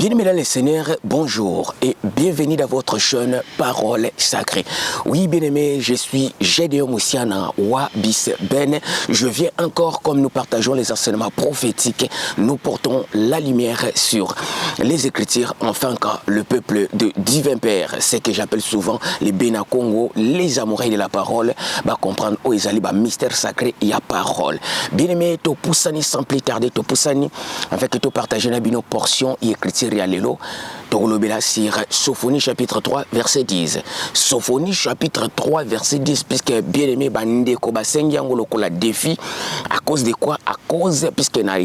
Bien-aimés les seigneurs, bonjour et bienvenue dans votre chaîne Parole Sacrée. Oui, bien-aimés, je suis Gédéon Moussiana Wabis Ben. Je viens encore, comme nous partageons les enseignements prophétiques, nous portons la lumière sur les Écritures, enfin que le peuple de Divin Père, ce que j'appelle souvent les Béna Congo, les amoureux de la parole, va comprendre où ils allaient, mystère sacré, il y a parole. Bien-aimés, to poussani sans plus tarder, to poussani, avec to partager nos portions et Écritures. Sur Sophonie chapitre 3 verset 10. Sophonie chapitre 3 verset 10, puisque bien aimé bande koba sengiango lokola défi à cause de quoi? À cause puisque na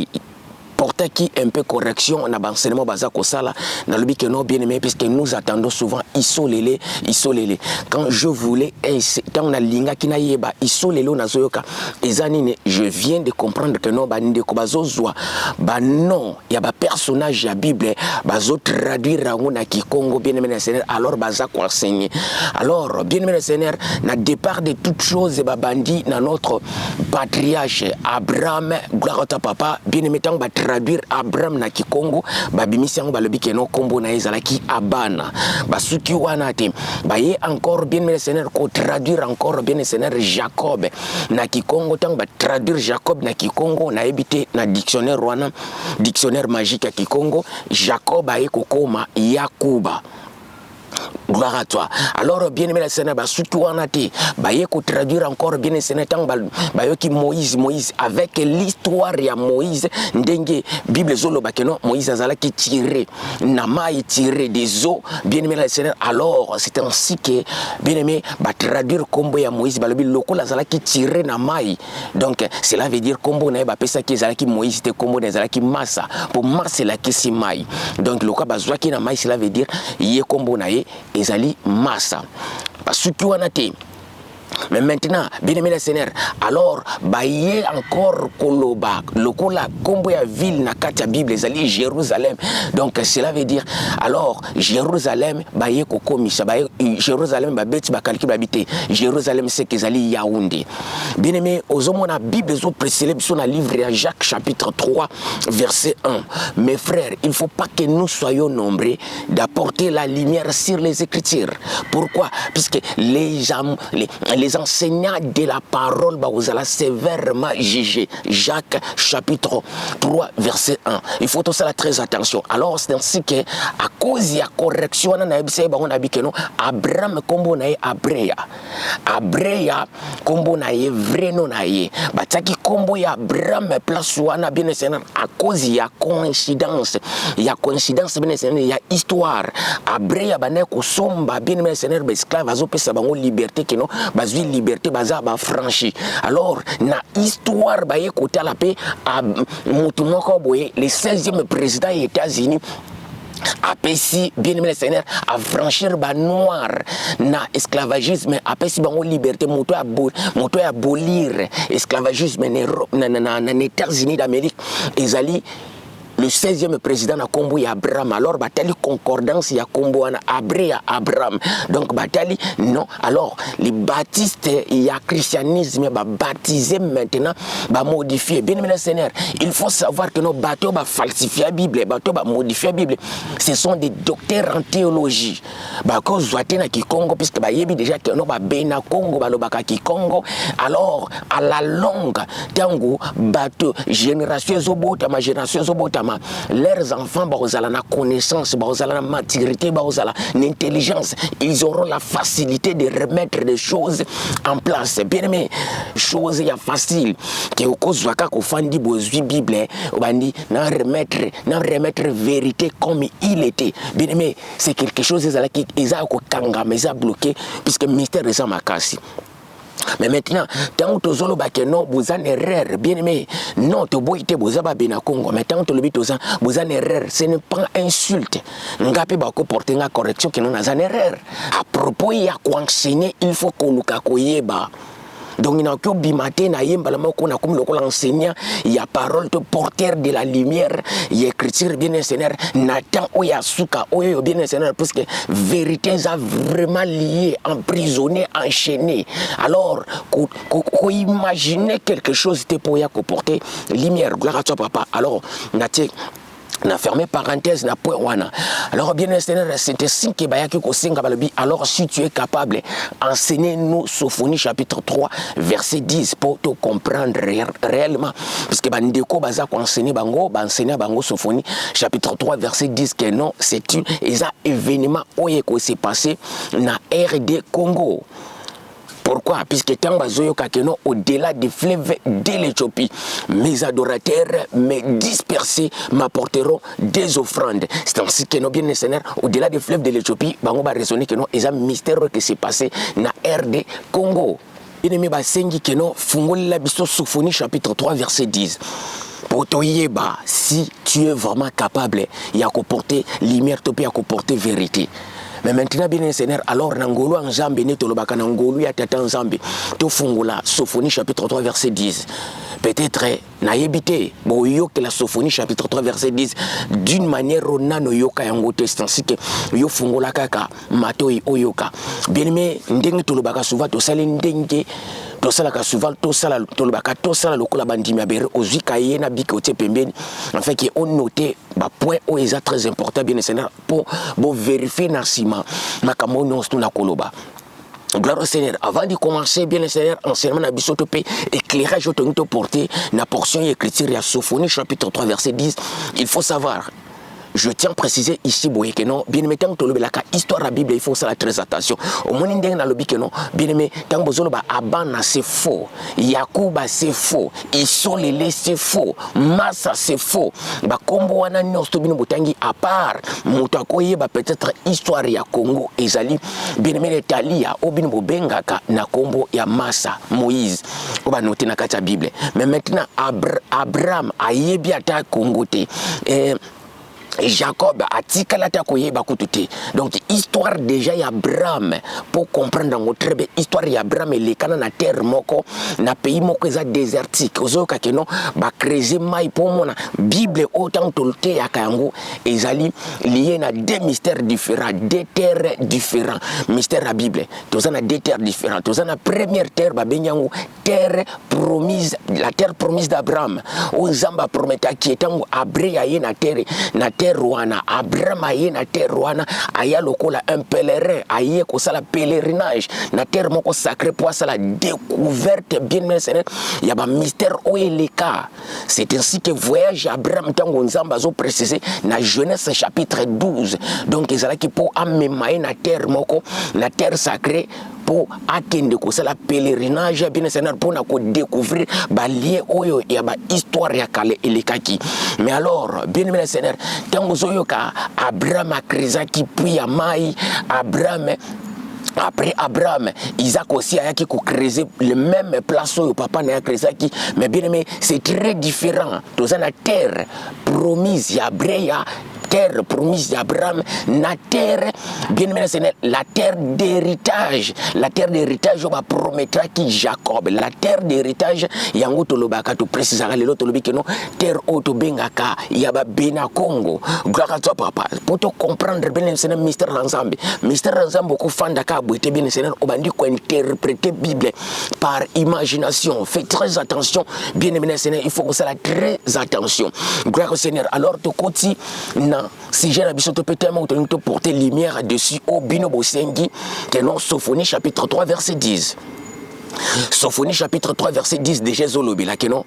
porter qui un peu correction on a enseignement baza ko sala dans le but que non bien aimé, puisque nous attendons souvent isolé. Quand je voulais tant on a linga qui na yeba isolé na zoyoka ezanine, je viens de comprendre que non bande ko bazozwa non il y a ba personnage ya Bible bazo traduire rango na Kikongo bien aimé Seigneur, alors baza ko enseigner. Alors bien aimé Seigneur, na départ de toutes choses ba bandi na notre patriarche Abraham, gloire à ta papa, bien aimé tant ba traduire Abraham na Kikongo babimisi yango balobi ke no kombo na ezalaki Abana basuki wana te baye encore bien aimé Seigneur ko traduire encore bien aimé Seigneur Jacob na Kikongo tant ba traduire Jacob na Kikongo na ebité na dictionnaire wana dictionnaire magique à Kikongo Jacob aye kokoma Yakuba. Gloire à toi. Alors bien aimé le Seigneur, surtout en athée, ko traduire encore bien aimé Seigneur, qui Moïse avec l'histoire de Moïse, ndenge Bible zolo bakeno Moïse azala qui tiré nama et tiré des eaux, bien aimé le Seigneur. Alors c'est ainsi que bien aimé traduire combo ya Moïse balobi loko azala qui tiré nama. Donc cela veut dire combo na ba pesa qui azala qui Moïse te combo na azala qui massa pour massa la qui simai. Donc loko bazwa qui na mai, cela veut dire yé combo na ezali massa parce que on a été. Mais maintenant, bien aimé le Seigneur, alors baye encore koloba lokola kombo ya ville na kati ya Bible ezali Jérusalem. Donc cela veut dire alors Jérusalem baye kokomisa baye Jérusalem ba beti ba kalki ba bité Jérusalem c'est qu'ezali Yaoundé. Bien aimé, ozomona Bible zo précédé sur le livre de Jacques chapitre 3 verset 1. Mes frères, il faut pas que nous soyons nombreux d'apporter la lumière sur les Écritures. Pourquoi? Puisque les enseignants de la parole vous allez sévèrement juger. Jacques chapitre 3 verset 1. Il faut tout ça très attention. Alors c'est ainsi que à cause de la correction on a dit que non Abraham kombo na Abreya kombo na vrai non na bataki kombo ya Abraham place wana bien Seigneur à cause ya coïncidence bien Seigneur ya histoire Abreya bana ko somba bien Seigneur ba esclave azo pesa bango liberté que non bazui liberté baza ba franchi. Alors na histoire baye kota la paix à mutu moko boye le 16e président des États-Unis apesi bien aimé le Seigneur à franchir ba noir na esclavagisme apesi bango liberté moto ya abolir esclavagisme na États-Unis d'Amérique ezali le 16e président na kombo ya Abraham. Alors batali concordance ya kombo na Abraham. Donc batali non. Alors les baptistes ya christianisme ba baptisé maintenant ba modifier. Bien aimé le Seigneur, il faut savoir que nos bateaux ba falsifier la Bible, bateaux ba modifier la Bible. Ce sont des docteurs en théologie. Ba ko zoate na Kikongo puisque ba yebi déjà que no ba bena Congo ba lobaka Kikongo. Alors à la longue tango bateau génération zobota ma génération zobota leurs enfants bazala na connaissance bazala na maturité bazala l'intelligence, ils auront la facilité de remettre des choses en place. Bien aimé, chose ya facile que okozwaka ko fandi bozwi Bible obandi na remettre vérité comme il était. Bien aimé, c'est quelque chose ezala qui eza ko kangama eza bloqué puisque mystère eza makasi. Mais maintenant, tant que tu non, vous en erreur, bien aimé, non, tu boite, vous avez bien à Congo, mais tant que vous en erreur, ce n'est pas insulte. Nous avons porter une correction que nous avons en erreur. À propos, il y a quoi enseigner, il faut qu'on nous cacoyeba. Donc, il y a que bimaté, na yembala moko na comme le enseignant, il y a parole de porteur de la lumière, il y a écriture bien Seigneur, Nathan oya suka oyo bien Seigneur, parce que vérité a vraiment lié, emprisonné, enchaîné. Alors, qu'on imaginer quelque chose de pour y porter lumière, gloire à toi papa. Alors, Naté na fermé parenthèse na point wana. Alors bien enseigné c'est ainsi que bayaki ko singa balobi. Alors si tu es capable enseignez-nous Sophonie chapitre 3 verset 10 pour te comprendre réellement parce que bandeko baza ko enseigner bango Sophonie chapitre 3 verset 10 que non c'est un événement oye ko s'est passé na RD Congo. Pourquoi? Puisque tant au-delà des fleuves de l'Éthiopie, mes adorateurs, mes dispersés m'apporteront des offrandes. C'est ainsi que nos bien Seigneur, au-delà des fleuves de l'Éthiopie, on va raisonner que non, il y a un mystère qui s'est passé dans RD Congo. Bien-aimé, basengi que non, fungoli la biso Sophonie chapitre 3 verset 10. Pour te yeba, si tu es vraiment capable, il y a qu'à porter lumière, il y a qu'à porter vérité. Mais maintenant, bien Seigneur, alors Nangolo en Zambie, Netolobaka Nangolo, ya tata en Zambie, to fungula, Sophonie chapitre 3 verset 10. Peut-être, naïbité, bon, yoke la Sophonie chapitre 3 verset 10, d'une manière onano yoka yango test, ainsi que yo fungula kaka, matoi oyoka. Bien aimé, ndenge tolobaka souvent, to sali ndenge, to salaka souvent, to sala tolobaka, to sala lokola bandimi abere, ozwi kaye na bikote pembeni, en fait, qui on noté, bah, point où est très important, bien Seigneur, pour vérifier nassima, makamo non stu na koloba. Gloire au Seigneur. Avant de commencer, bien le Seigneur, enseignement na biso topé, éclairage autonome porté, na portion écriture à Sophonie chapitre 3 verset 10, il faut savoir. Je tiens à préciser ici, boye que non, bien aimé, tant que tu as histoire de la Bible, il faut faire très attention. Au moins, il y a que non, bien aimé, tant que tu as Abana, c'est faux. Yakuba, c'est faux. Isolele, c'est faux. Massa, c'est faux. Kombo, wana nyostobino botangi, à part, mutakoye, peut-être histoire ya Congo, ezali, bien aimé, les talia, obino bengaka, na Kombo, ya Massa, Moïse. On va noter na la Bible. Mais maintenant, Abraham, ayebi ata Congo te. Jacob a tikalata koyeba kutute. Donc histoire déjà y Abraham pour comprendre dans notre histoire y Abraham et les kana na terre moko na pays moko eza désertique ozoka ke non ba creuser mai pour mona Bible autant tolte ya kango ezali lié na deux mystères différents, deux terres différents. Mystère la Bible tozana deux terres différentes. Tozana première terre ba benyango terre promise, la terre promise d'Abraham. Ozamba prometa qui etango abré aye na terre Rwanda, Abraham aye na terre Rwanda, aya lokola un pèlerin, aye ko sala pèlerinage, na terre moko sacré pour la découverte bien mentionné, il y a un mystère où est le cas. C'est ainsi que voyage Abraham tango nzamba zo précisé na Genèse chapitre 12. Donc ils allaient qui pour amener na terre moko, na terre sacrée pour akende ko sala pèlerinage bien Seigneur pour na ko découvrir ba lié oyo ya ba histoire ya kale elekaki. Mais alors bien Seigneur tango zoyoka Abraham akrizaki puis ya mai Abraham. Après Abraham, Isaac aussi a qui creuser le même place où papa n'a creusé qui, mais bien aimé, c'est très différent. Dans la terre promise, il y a terre promise d'Abraham, la terre, bien aimé, c'est la terre d'héritage. La terre d'héritage, on va promettre qui Jacob. La terre d'héritage, il y a un autre lobaka, tu précises à l'autre lobby que non, terre auto bengaka, il y a Bena Congo. Gloire à toi, papa. Pour te comprendre, bien c'est un mystère ensemble. Mystère ensemble, beaucoup fan d'aka, boité bien c'est on va dire qu'on interpréter Bible par imagination. Fais très attention, bien aimé, il faut que ça très attention. Gloire au Seigneur. Alors, tu continues. Si j'ai l'habitude de porter lumière dessus au bino bosengi, que non Sophonie chapitre 3 verset 10. Sophonie chapitre 3 verset 10 de Jézolobi là que non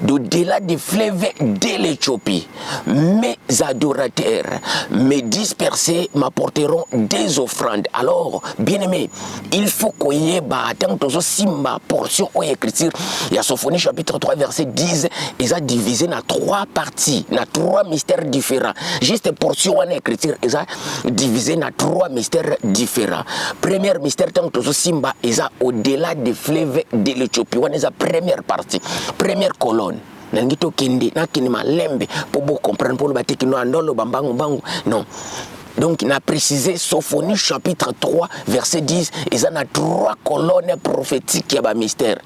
d'au-delà des fleuves de l'Éthiopie mes adorateurs mes dispersés m'apporteront des offrandes. Alors bien aimé il faut qu'on y ait tant que simba portion ou écriture il y a Sophonie chapitre 3 verset 10 ils ont divisé dans trois parties dans trois mystères différents. Juste portion en écriture ils ont divisé dans trois mystères différents. Premier mystère tant que simba ils ont au-delà des fleuve de l'Éthiopie. On est la première partie, première colonne. Nangito kende, nakinima lembe, pour vous comprendre, pour le bâtir qui nous andolo bambangu bangu. Non. Donc, il a précisé Sophonie chapitre 3, verset 10, ils en a trois colonnes prophétiques qui a un mystère.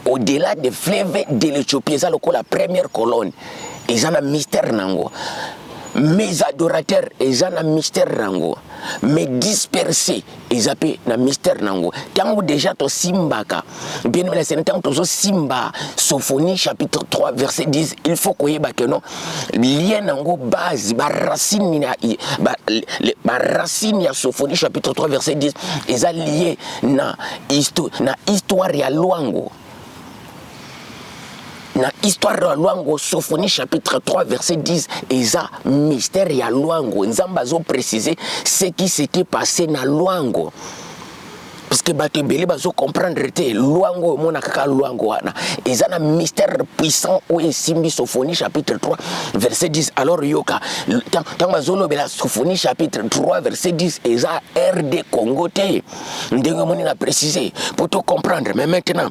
Au-delà des fleuves de l'Éthiopie, ils ont la première colonne. Ils ont un mystère nango. mes adorateurs eza na mystère rango, mais dispersés ezape na mystère nango. Tango déjà to simbaka bien mais c'est tango to simba Sophonie chapitre 3 verset 10, il faut koyeba que non lien nango base ba racine ya Sophonie chapitre 3 verset 10 eza lié na histoire ya Luango. Na histoire ya Luango, Sophonie chapitre 3 verset 10, eza mystère ya Luango. Nzamba zo préciser ce qui s'était passé na Luango. Parce que bato belé bazo comprendre te Luango mona kaka Luango wana. Eza na mystère puissant o esimbi Sophonie chapitre 3 verset 10. Alors yoka tant bazo lobela Sophonie chapitre 3 verset 10 eza RD Congo te. Ndenge moni na préciser pour te comprendre. Mais maintenant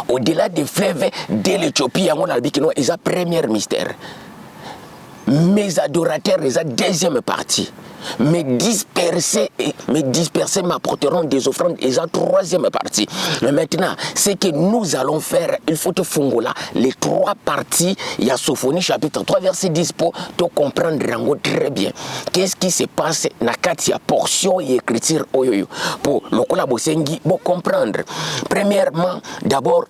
au-delà des fleuves de l'Éthiopie, on a dit que c'est le premier mystère. Mes adorateurs, c'est la deuxième partie. Mais dispersés m'apporteront des offrandes, c'est la troisième partie. Mais maintenant, ce que nous allons faire, il faut te fongola les trois parties. Il y a Sophonie chapitre 3 verset 10 pour te comprendre très bien. Qu'est-ce qui se passe dans la portion et écriture pour le collabosengi pour comprendre. Premièrement, d'abord,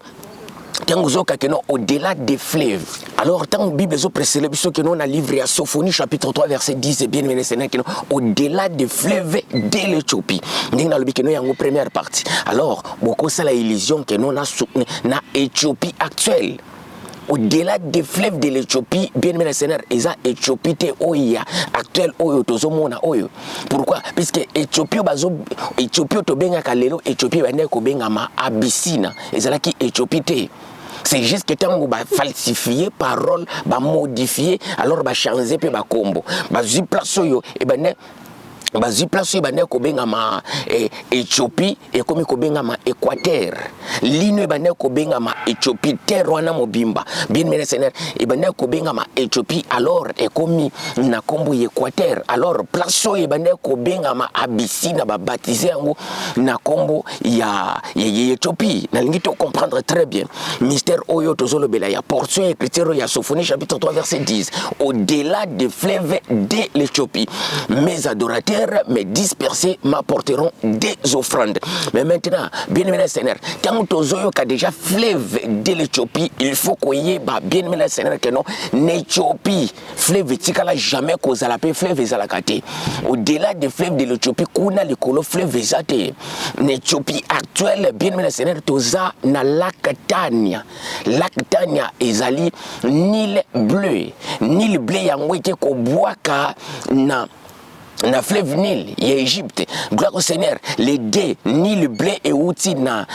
au-delà des fleuves. Alors, tant que la Bible est précédée, que nous avons livré à Sophonie chapitre 3 verset 10, et bien au-delà des fleuves de l'Éthiopie. Nous avons une première partie. Alors, beaucoup de l'illusion que nous avons dans l'Éthiopie actuelle. Au-delà des fleuves de l'Éthiopie, bien mes seigneurs, ils ont Éthiopie actuelle oyo. Pourquoi? Puisque Éthiopie to benga kalelo, Éthiopie bane ko benga ma Abyssina. Ezalaki Éthiopie. C'est juste que tant va falsifier parole, va modifier, alors va changer pe ba kombo. Ba zi place oyo e bane bazi place bane ko benga ma Éthiopie et comme ko benga ma Équateur. Lino bane ko benga ma Éthiopie terre wana mobimba. Bien mes seigneurs, e bane ko benga ma Éthiopie alors et comme na kombo Équateur. Alors place e bane ko benga ma Abyssina ba baptiser ngo na kombo ya Éthiopie. Na lingi to comprendre très bien. Mystère oyo tozolo bela ya portion écriture ya Sophonie chapitre 3 verset 10. Au-delà des fleuves de l'Éthiopie, mes adorateurs mais dispersés m'apporteront des offrandes. Mais maintenant, bien aimé Seigneur, quand Tozoyo a déjà fleuve de l'Éthiopie, il faut qu'on y ait bien aimé Seigneur que non, l'Éthiopie, fleuve tikala jamais cause à la paix, fleuve zalakate. Au-delà des fleuves de l'Éthiopie, qu'on a le colo fleuve zate. L'Éthiopie actuelle, bien aimé Seigneur, Toza na lac Tania. Lac Tania ezali Nil bleu. Nil bleu yangwete ko boaka na fleuve Nil et Égypte. Gloire au Seigneur. Les deux Nil bleu et outi na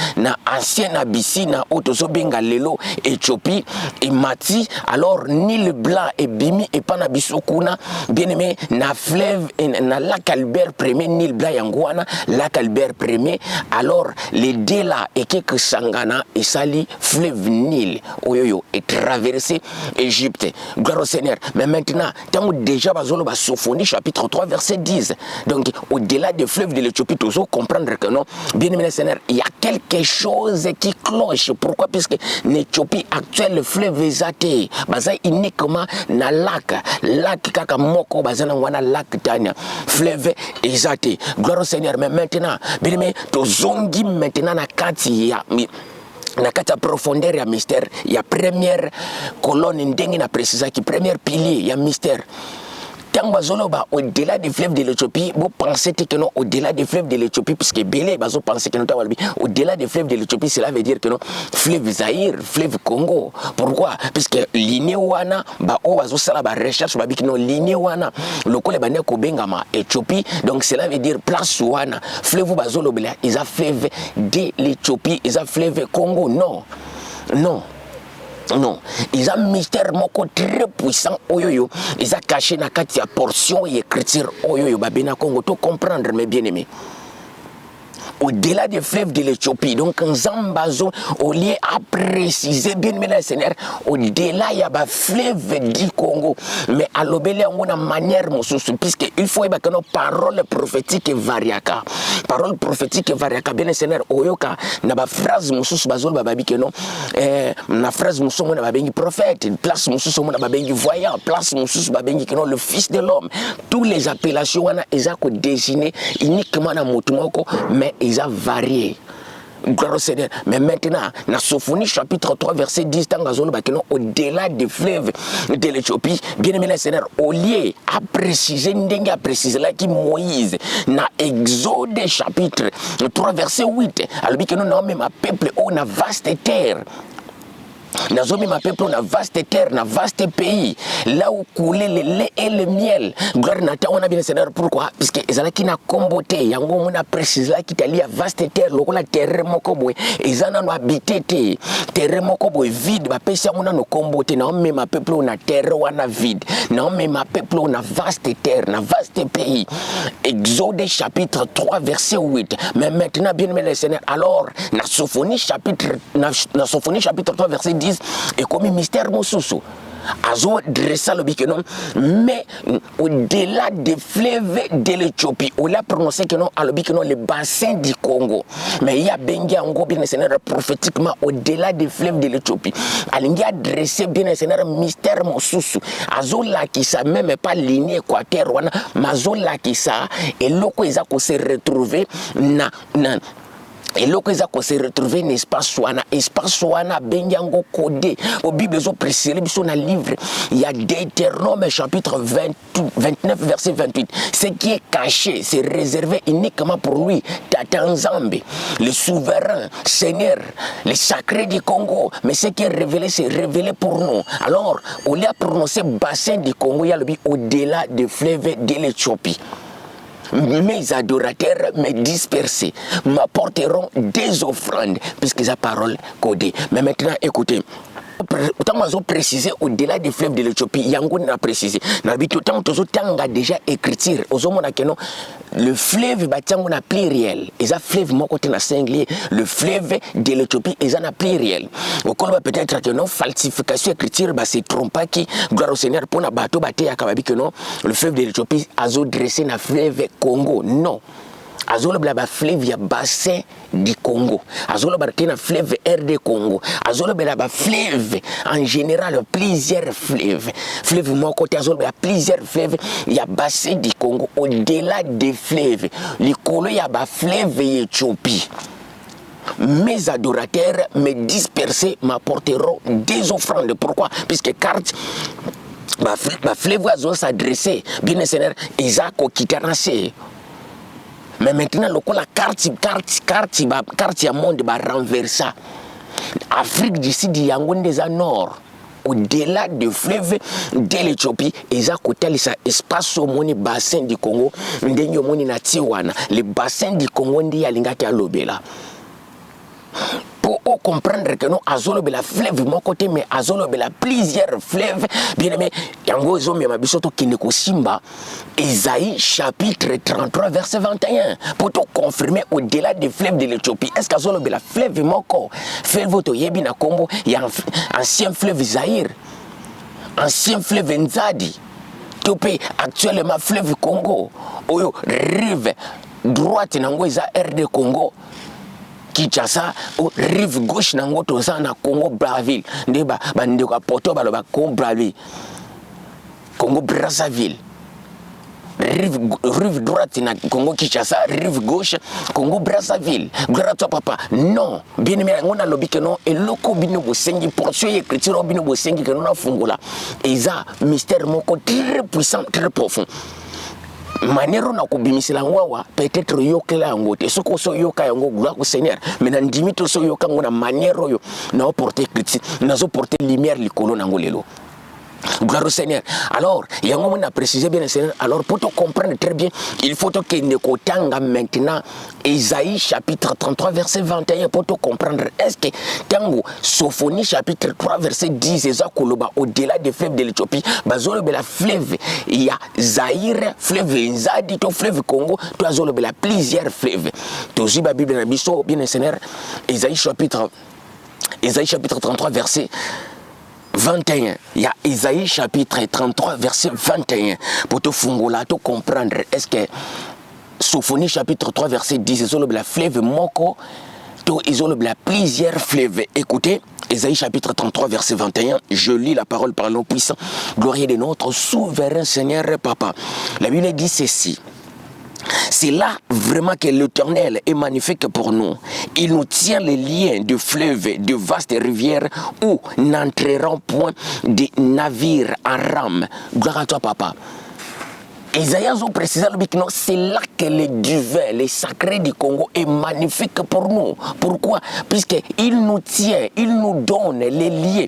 ancienne Abyssina otozo benga lelo Éthiopie et Mati. Alors Nil blanc et bimi et panabisokuna bien aimé na fleuve na lac Albert premier Nil blanc yangwana lac Albert premier. Alors les deux là et que sangana et sali fleuve Nil oyoyo et traversé Égypte. Gloire au Seigneur. Mais maintenant tant déjà bazolo ba Sophonie chapitre 3 verset 10. Donc, au-delà des fleuves de l'Éthiopie, tu dois comprendre que non, bien aimé Seigneur, il y a quelque chose qui cloche. Pourquoi? Puisque l'Éthiopie actuelle, le fleuve est athée. Baza uniquement na lac kakamoko, baza na wana lac Tania. Fleuve est athée. Gloire au Seigneur. Mais maintenant, bien aimé, tu zongi maintenant na kati ya na kata profondeur ya mystère. Il y a première colonne ndengi na précisa qui première pilier ya mystère. Au-delà des fleuves de l'Éthiopie, vous pensez que non, au-delà des fleuves de l'Éthiopie, puisque Belé, vous pensez que non, au-delà des fleuves de l'Éthiopie, cela veut dire que non, fleuve Zaïre, fleuve Congo. Pourquoi? Puisque l'Inéwana, on va faire la recherche, non, l'Inéwana, le col est ko bengama Éthiopie, donc cela veut dire place Wana, fleuve Bazolobela, ils ont fleuve de l'Éthiopie, ils ont fleuve Congo. Non, non. Non, ils ont un mystère très puissant. Oyoyo, ils ont caché na katia portion et écriture. Oyoyo, babena Congo, tout comprendre, mes bien-aimés. au-delà des fleuves de l'Éthiopie. Donc, Nzambazo, au lieu à préciser bien, mais Seigneur, au-delà, il y a un fleuve du Congo. Mais à l'obélé, on a une manière, puisqu'il faut que nos paroles prophétiques variaka. Paroles prophétiques variaka, bien, Seigneur, Oyoka, n'a pas phrase, Moussous, Bazol, Bababi, que non, na phrase, Moussou, on a babengi prophète, place, Moussous, on a babengi voyant, place, Moussous, babengi, que non, le fils de l'homme. Tous les appellations, on a, ils ont désigné uniquement dans Moutoumoko, mais ils ont varié. Mais maintenant, dans Sophonie chapitre 3, verset 10, au-delà des fleuves de l'Éthiopie, bien aimé le Seigneur, au lieu à préciser, à préciser là qui Moïse, dans Exode chapitre 3, verset 8, alors que nous avons même un peuple, on a vaste terre. Nazomi ma peuple on a vaste terre, on a vaste pays, là où coulait le lait et le miel. Gloire nata on a bien Seigneur, pourquoi? Parce que ezala qui na comboté, yango on a précisé là qui tali à vaste terre, lokola terre moko boy, ezana no habité te, terre moko boy vide, ba pesa on a no comboté, na même ma peuple on a terre on a vide, na même ma peuple on a vaste terre, na vaste pays. Exode chapitre 3 verset 8. Mais maintenant bien aimé le Seigneur, alors na Sophonie chapitre 3 verset 10 et comme mystère Moussoussou Azo dressa le biquenon, mais au-delà des fleuves de l'Éthiopie, on l'a prononcé que non, à le biquenon, le bassin du Congo. Mais il y a Benga Ango, bien Seigneur, prophétiquement, au-delà des fleuves de l'Éthiopie. Il a dressé bien Seigneur, mystère Moussoussou. Azo la qui ça, même pas lignée équateur, mais Azo la qui ça, et l'oko ils a se retrouver na. Et là, ils ont se retrouvé un espace soana, benyango codé. Au Bible, ils ont précisé, dans le livre, il y a Deutéronome chapitre 29, verset 28. Ce qui est caché, c'est réservé uniquement pour lui, Tata Nzambe, le souverain, Seigneur, le sacré du Congo. Mais ce qui est révélé, c'est révélé pour nous. Alors, on a prononcé bassin du Congo, il y a le but au-delà des fleuves de l'Éthiopie. Mes adorateurs me dispersés m'apporteront des offrandes, puisque c'est la parole codée. Mais maintenant, écoutez. Autant qu'ils ont précisé au-delà des fleuves de l'Éthiopie, Yango n'a précisé. Autant qu'ils ont déjà écriture. Le fleuve on a pluriel. Et ça fleuve mon côté na singulier. Le fleuve de l'Éthiopie et ça n'a pluriel. Au col peut-être que non falsification écriture c'est trompa qui gloire au Seigneur pour na bateau baté à Kababi que non le fleuve de l'Éthiopie a dressé na fleuve Congo. Non. Azolo blaba fleuve ya bassin du Congo. Azolo bartena fleuve RD Congo. Azolo blaba fleuve en général plusieurs fleuves. Fleuve mon côté azolo blaba plusieurs fleuves ya bassin du Congo au-delà des fleuves. Les colo ya ba fleuve Éthiopie. Mes adorateurs me dispersés m'apporteront des offrandes. Pourquoi? Puisque carte ma fleuve azolo s'adresser bien Seigneur Isaac Kitanase. Mais maintenant, la carte du monde va renverser. Afrique du Sud, Yangon des Nord, au-delà du fleuve de l'Éthiopie, ils ont côté l'espace au monde bassin du Congo, le bassin du Congo, il y a l'ingati à l'obéla. Pour comprendre que nous avons la fleuve mon côté mais avons plusieurs fleuves bien aimé yango zo me mabisoto kineko simba Isaïe chapitre 33 verset 21 pour te confirmer au-delà des fleuves de l'Éthiopie. Est-ce qu'azolo la fleuve moko fleuve to yebi na Congo il y a ancien fleuve Zaïre, ancien fleuve Nzadi, topé actuellement fleuve Congo oyo rive droite nango isa RD Congo Kinshasa ou rive gauche nango toza na Congo Brazzaville ndeba bandeko apoto baloba Congo Brazzaville Congo Brazzaville rive droite na Congo Kinshasa rive gauche Congo Brazzaville grâce papa non bien aimé ngona lobi que non eloko bino bosengi portion écriture bino bosengi que non na fungola eza mystère moko très puissant très profond. Manero na kubimisila ngwawa peut-être yokela ngote soko so yoka yango gloire au Seigneur mais na ndimito so yoka ngona manero yo na porter critique na zo porter lumière likolo nango lelo Gloire au Seigneur. Alors, il y a un moment à préciser bien le Seigneur. Alors, pour te comprendre très bien, il faut que tu ne maintenant Ésaïe chapitre 33, verset 21 pour te comprendre. Est-ce que Tango, Sophonie chapitre 3, verset 10, au-delà des fleuves de l'Éthiopie, la fleuve, il y a Zaïre, fleuve Nzadi, fleuve Congo, tu as plusieurs fleuves. Tu as la Bible, bien le Seigneur, Ésaïe chapitre 33, verset 21. Il y a Isaïe chapitre 33, verset 21. Pour te fungola, te comprendre. Est-ce que Sophonie chapitre 3, verset 10, ils ont la fleuve Moko, ils ont la plusieurs fleuves. Écoutez, Isaïe chapitre 33, verset 21. Je lis la parole par nos puissants. Gloire de notre souverain Seigneur Papa. La Bible dit ceci. C'est là vraiment que l'Éternel est magnifique pour nous. Il nous tient les liens de fleuves, de vastes rivières où n'entreront point des navires en rame. Gloire à toi, Papa. Isaïe a précisé que c'est là que le divin, le sacré du Congo est magnifique pour nous. Pourquoi? Puisqu'il nous tient, il nous donne les liens.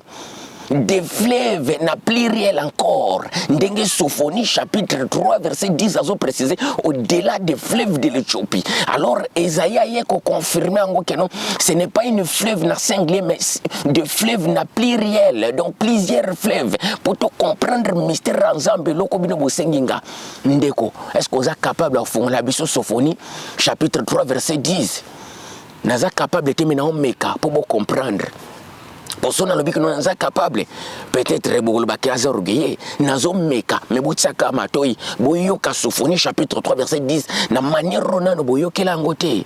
Des fleuves n'a plus réel encore. Ndengue Sophonie chapitre 3 verset 10 a précisé au-delà des fleuves de l'Éthiopie. Alors Esaïe a confirmé que non, ce n'est pas une fleuve na singulier mais de fleuves n'a plus réel. Donc plusieurs fleuves pour te comprendre le mystère ensemble loko bino bosenginga. Ndeko, est-ce que vous êtes capable de faire la biso Sophonie chapitre 3 verset 10? Naza capable de te mener meka pour vous comprendre. Pour ça, nous sommes capables. Peut-être que nous sommes orgueilleux. Nous sommes meka. Mais nous sommes capables. Nous sommes chapitre 3, verset 10. La manière dont nous sommes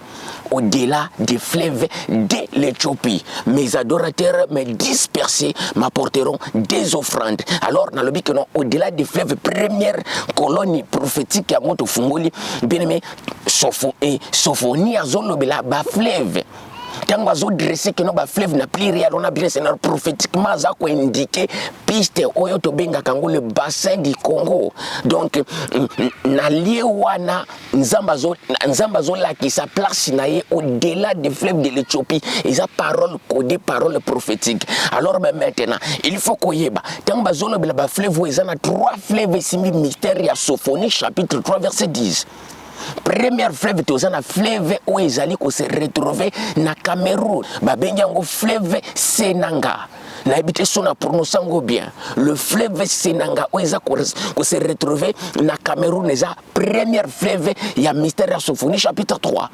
au-delà des fleuves de l'Éthiopie. Mes adorateurs, mes dispersés, m'apporteront des offrandes. Alors, nous sommes au-delà des fleuves, première colonie prophétique à Moto Fungoli, bien aimé, Sophonie à Zolobela, fleuve. Quand on a dressé que nos fleuves n'a plus réel, on a bien c'est prophétiquement ça qu'on indiqué piste oyoto benga kango le bassin du Congo. Donc na liewana nzambazo la qui sa place naie au-delà des fleuves de l'Éthiopie et sa parole codée parole prophétique. Alors maintenant, il faut qu'on y ait tant bazolo bela fleuve où ils en a trois fleuves simi mystère ya Sophonie chapitre 3 verset 10. Première fleuve tozana fleuve où ils allaient se retrouver na Cameroun babengango fleuve Senanga na habité son a prononcé bien le fleuve Senanga où ils se retrouver na Cameroun les première fleuve il y a mystère à Sophonie chapitre 3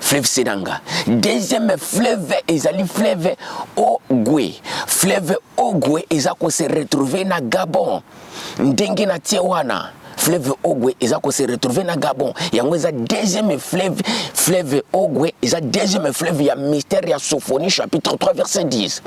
fleuve Senanga. Deuxième fleuve ils allaient fleuve Ogwe ils allaient se retrouver na Gabon ndenge na Tijuana fleuve Ogwe ils ont se retrouvé na Gabon. Il y a un deuxième fleuve Ogwe, il y a deuxième fleuve, il y a mystère, il y a Sophonie chapitre 3 verset 10.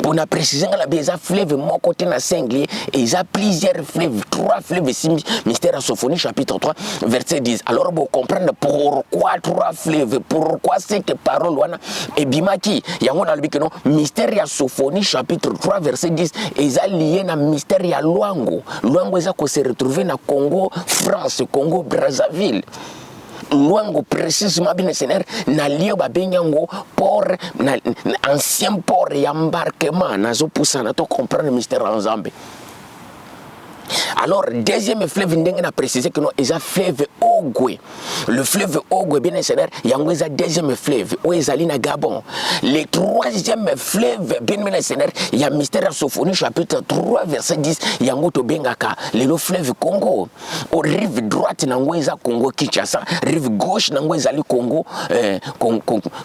Pour la précision, il y a fleuve mon côté na singulier et il y a plusieurs fleuves, trois fleuves ici, mystère à Sophonie chapitre 3 verset 10. Alors vous comprenez pourquoi trois fleuves, pourquoi cette parole et bimaki, il y a un mystère à Sophonie chapitre 3 verset 10 et il y a lié na mystère à Luango. Luango ils ont se retrouvé na Congo, France, Congo, Brazzaville. Luango précisément bien Seigneur na lieu babenyango port na ancien port et embarquement nazo poussa na to comprendre le mystère ensemble. Alors, deuxième fleuve, on a précisé que nous avons fleuve Ogwe. Le fleuve Ogwe, bien Seigneur, il y a un deuxième fleuve, où ils allaient à Gabon. Le troisième fleuve, bien Seigneur, il y a mystère à Sophonie, chapitre 3, verset 10, il y a un autre Bengaka, le fleuve Congo. Au rive droite, il y a un Congo Kinshasa, rive gauche, il y a un Congo,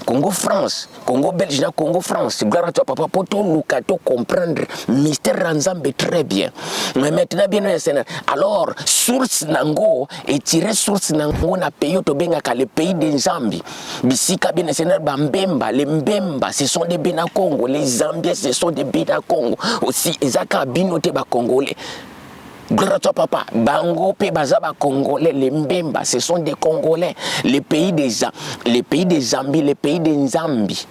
Congo France, Congo Belge, Congo France. Gloire à toi, papa, pour tout le comprendre, mystère ensemble très bien. Mais maintenant, bien Seigneur. Alors, source nango et tirer source nango na pays to benga ka le pays des Zambie. Bisika bien Seigneur Bambemba, les Mbemba, ce sont des Bena Congo, les Zambiens ce sont des Bena Congo. Aussi ezaka binote ba Congolais. Gloire à toi papa, Bango pe bazaba Congolais, les Mbemba, ce sont des Congolais. Les pays des Zambie, les pays des Zambie.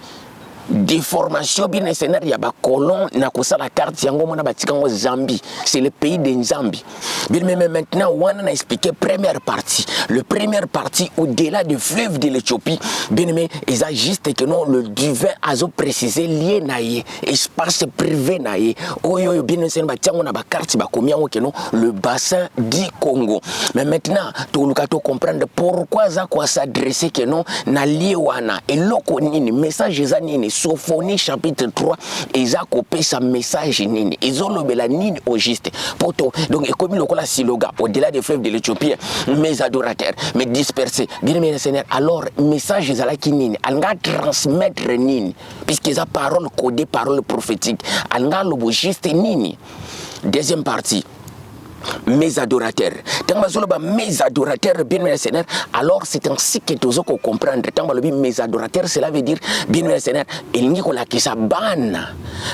déformation bien Seigneur ya ba colon na kosala carte yango mona batikango Zambie, c'est le pays de Zambie. Bien mais maintenant on a expliqué première partie. Le première partie au-delà du fleuve de l'Éthiopie, bien mais ils a juste que non le divin a précisé lié naie espace privé naie. Oyo bien Seigneur batikango na ba carte ba komia que non le bassin du Congo. Mais maintenant tout le cas comprendre pourquoi ça quoi s'adresser que non na lié wana et loko nini message za nini Sophonie chapitre 3 eza copé sa message nini ezolobela nini au juste poto donc et comme le kola siloga au-delà des fleuves de l'Éthiopie mes adorateurs mais dispersés bien aimé Seigneur alors message za la nini alanga transmettre nini puisque ça parole codée parole prophétique alanga lobo juste nini deuxième partie mes adorateurs. Tant mes adorateurs, bien mes Seigneur, alors c'est ainsi que tu dois comprendre. Tant mes adorateurs, cela veut dire, bien mes Seigneur, il n'y a pas que ça banne.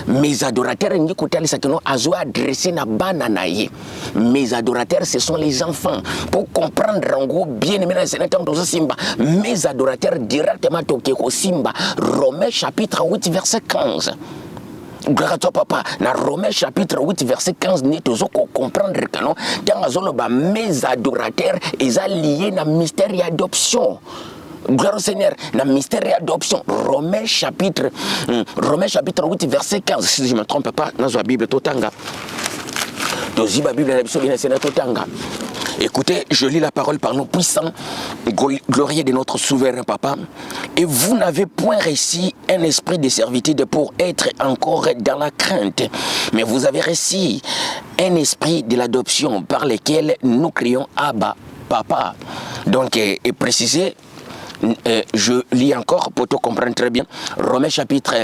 Mes adorateurs, il n'y a pas que ça a adressé na banne naïe. Mes adorateurs, ce sont les enfants. Pour comprendre, en gros, bien mes Seigneur, tant que Simba, mes adorateurs directement au Simba, Romains chapitre 8, verset 15. Gloire à toi, papa. Dans Romains chapitre 8, verset 15, nous devons comprendre que non, dans mes adorateurs, ils sont liés dans le mystère d'adoption. Gloire au Seigneur, dans le mystère d'adoption. Romains chapitre 8, verset 15. Si je ne me trompe pas, dans la Bible, Totanga. Dans la Bible, Totanga. Écoutez, je lis la parole par nos puissants, glorieux de notre souverain papa. Et vous n'avez point reçu un esprit de servitude pour être encore dans la crainte, mais vous avez reçu un esprit de l'adoption par lequel nous crions Abba, papa. Donc, et précisé, je lis encore pour te comprendre très bien, Romains chapitre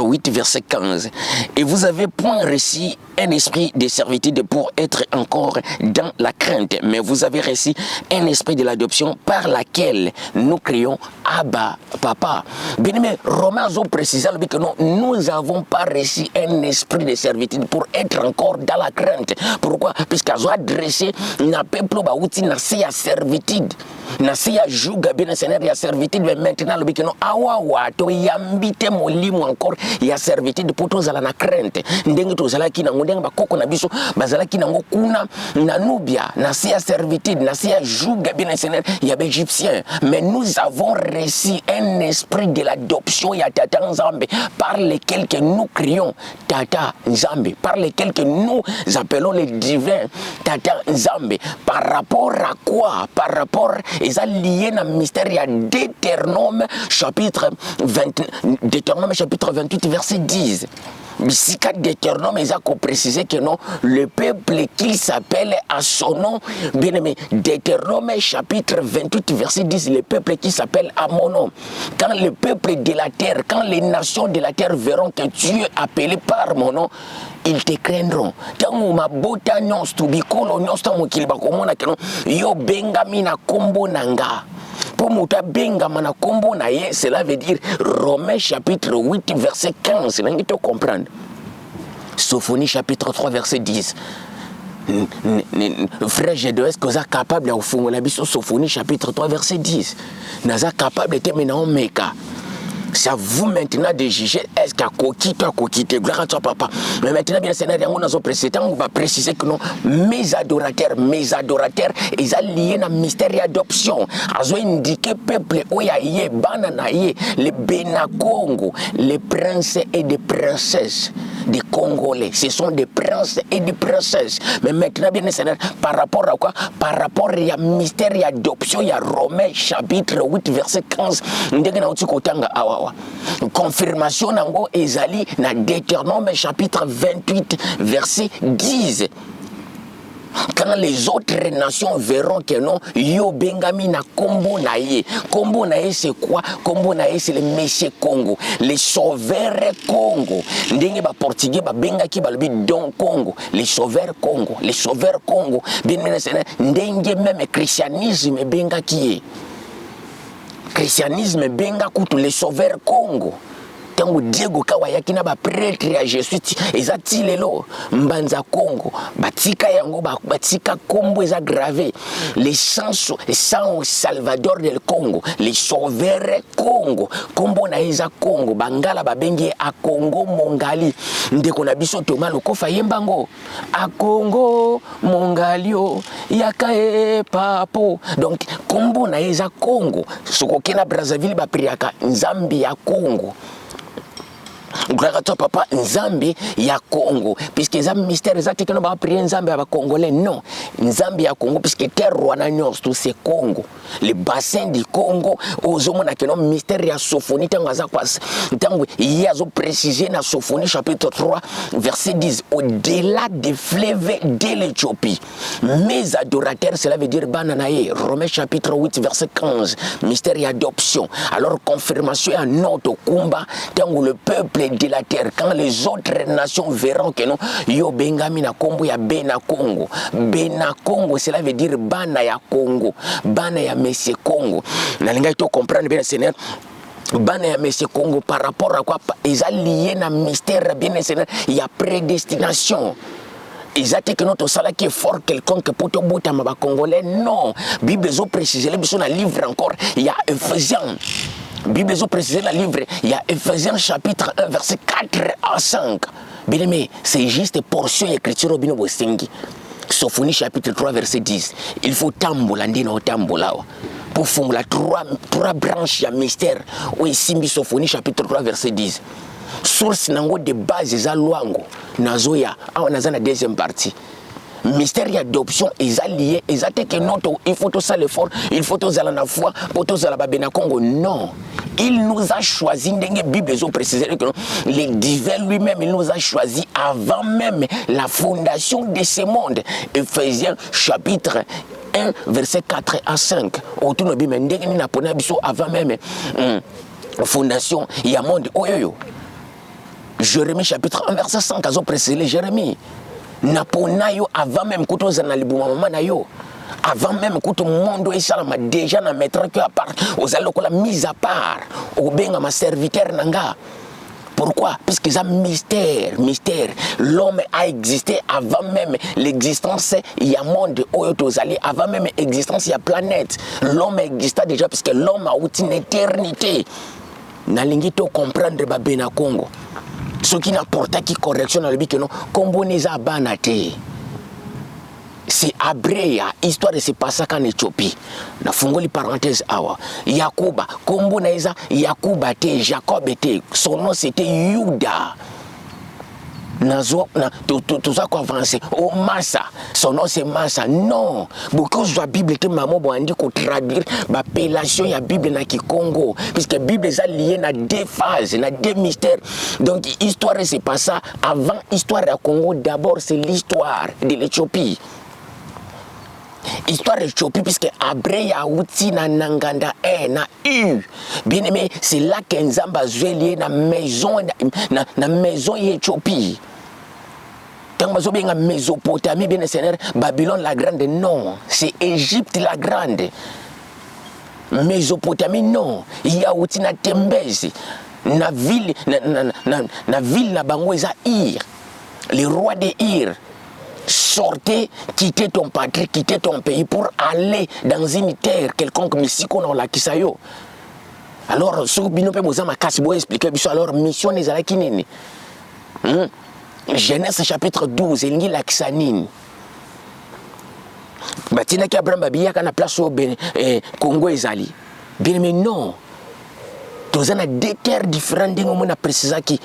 8, verset 15. Et vous avez point reçu un esprit de servitude pour être encore dans la crainte, mais vous avez reçu un esprit de l'adoption par laquelle nous crions Abba, papa. Bien aimé, Romains ont précisé que nous n'avons pas reçu un esprit de servitude pour être encore dans la crainte. Pourquoi? Puisqu'ils ont adressé un peuple qui n'a pas servitude. Na si ya juga bien Seigneur ya servitude mais maintenant le bikino awa wato yambite molimo encore ya servitude poto zala na crainte ndenge to zala kina ndenga bakoko na biso bazala kina ngokuna na Nubia na si ya servitude na si ya juga bien Seigneur ya égyptien mais nous avons reçu un esprit de l'adoption ya tata Nzambe par lequel que nous crions tata Nzambe par lequel que nous appelons les divins tata Nzambe par rapport à quoi? Par rapport ils sont liés dans le mystère Deutéronome chapitre 28 verset 10. Ici, Deutéronome, ils ont précisé que non, le peuple qui s'appelle à son nom, bien aimé, Deutéronome chapitre 28 verset 10, le peuple qui s'appelle à mon nom. Quand le peuple de la terre, quand les nations de la terre verront que tu es appelé par mon nom, ils te craindront. Quand ma bota nyons to bikolo nyons to mokili bakomona que non, yo bengami na kombo nanga. Pour mouta benga mana kombo na ye, cela veut dire Romains chapitre 8 verset 15. C'est là que tu comprends. Sophonie chapitre 3 verset 10. Frère Gédéon, est-ce que vous êtes capable de faire la biso Sophonie chapitre 3 verset 10? Vous êtes capable de terminer en méca. C'est à vous maintenant de juger est-ce qu'il y a coquille, toi coquille, gloire à toi papa. Mais maintenant bien Seigneur, on a précédent, on va préciser que non, mes adorateurs, ils sont liés dans le mystère d'adoption. Ils ont indiqué peuple oyaye, bananaye, les Benakongo, les princes et des princesses des Congolais. Ce sont des princes et des princesses. Mais maintenant bien Seigneur, par rapport à quoi? Par rapport à mystère d'adoption, il y a Romains chapitre 8 verset 15. Confirmation nango ezali na Deutéronome chapitre 28 verset 10. Quand les autres nations verront que non, yo bengami na kombo naye. Kombo naye c'est quoi? Kombo naye c'est le Messie Congo, les sauveurs Congo. Ndenge ba portugais ba bengaki ba lobi don Congo, les sauveurs Congo, les sauveurs Congo. Bien maintenant ndenge même christianisme bengaki. Christianisme benga kutu les sauveurs Congo. tango Diego Kawayaki na ba prêtre ya Jésuite ezati lelo mbanza Congo batika yango batika kombo eza gravé les sangs Salvador del Congo les sauveurs Congo kombo na eza Congo bangala babengi a Congo mongali ndeko na biso Thomas Lokofa yembango a Congo mongalio yakae papo donc kombo na eza Congo sokokena Brazzaville bapriaka nzambi ya Congo Grâce papa Nzambi ya Congo puisque les mystères exacts que nous va prier Nzambi à Congolais non Nzambi ya Congo puisque terre rwanda nyos tout c'est Congo le bassin du Congo aux hommes qui ont mystère ya Sophonie tango za kwa tango yazo préciser na Sophonie chapitre 3 verset 10 au-delà des fleuves de l'Éthiopie mes adorateurs cela veut dire bananae Romains chapitre 8 verset 15 mystère ya adoption alors confirmation à notre combat tango le peuple de la terre quand les autres nations verront que non yo bengami na kombo ya bena Congo cela veut dire bana ya Congo bana ya Messie Congo na linga to comprendre bien Seigneur bana ya Messie Congo par rapport à quoi ils ont lié na mystère bien Seigneur il y a prédestination. Ils ont que notre salaire qui est fort quelconque pour te bouter ma congolais non Bible zo préciser les besoins livre encore il y a Ephésiens Bible zo préciser la livre il y a Ephésiens chapitre 1 verset 4 à 5 bien aimé c'est juste portion écriture au bino bosengi Sophonie chapitre 3 verset 10 il faut tambola ndino tambola pour fondre trois branches ya mystère ou simbi Sophonie chapitre 3 verset 10 source nango de base za luango nazoya awa nazana deuxième partie mystère d'adoption ils a lié ils a que notre il faut tout ça l'effort il faut tout ça la foi pour tout ça la babena Congo non il nous a choisi ndenge Bible zo préciser que les divins lui-même il nous a choisi avant même la fondation de ce monde Ephésiens chapitre 1 verset 4 à 5 autour de Bible ndenge ni na pona biso avant même fondation il y a monde oyoyo Jérémie chapitre 1 verset 5 azo préciser Jérémie naponayo avant même kuto za na libuma mama na yo avant même kuto mondo esalama déjà na mettre que à part aux alokola mise à part au benga ma serviteur nanga pourquoi puisque ça mystère l'homme a existé avant même l'existence il y a monde oyotozali avant même existence il y a planète l'homme exista déjà puisque l'homme a eu une éternité nalingi to comprendre babena Congo ce qui n'apporte qui correction dans le but que non komboneza banate c'est Abrea histoire de se passer en Éthiopie na fungoli parenthèse awa Yakuba komboneza Yakuba te Jacob était son nom c'était Yuda nazo na tout ça qu'on avancer au Massa son nom c'est Massa non beaucoup de la Bible que maman boandi ko traduire l'appellation ya Bible na ki Congo puisque Bible est liée na deux phases na deux mystères donc histoire c'est pas ça avant histoire à Congo d'abord c'est l'histoire de l'Éthiopie histoire d'Éthiopie puisque après ya outi na nanganda na u bien aimé c'est là que Nzamba lié na maison na maison Éthiopie quand mazo bien Mésopotamie bien Seigneur Babylone la grande non c'est Égypte la grande Mésopotamie non il y a outi na Tembezi na ville na ville na bango eza Ir le roi de Ir sortez, quittez ton patrie, quittez ton pays pour aller dans une terre quelconque misiko dans la kisayo. Alors, ce que bino pe bozama kasi bo expliquer biso alors mission les ala kinene. Genèse chapitre 12 elingi la kisanine. Batina ki Abraham babiya kana place au Congo ezali. Bien mais non. Tozana deux terres différentes ndenge mona précisa ki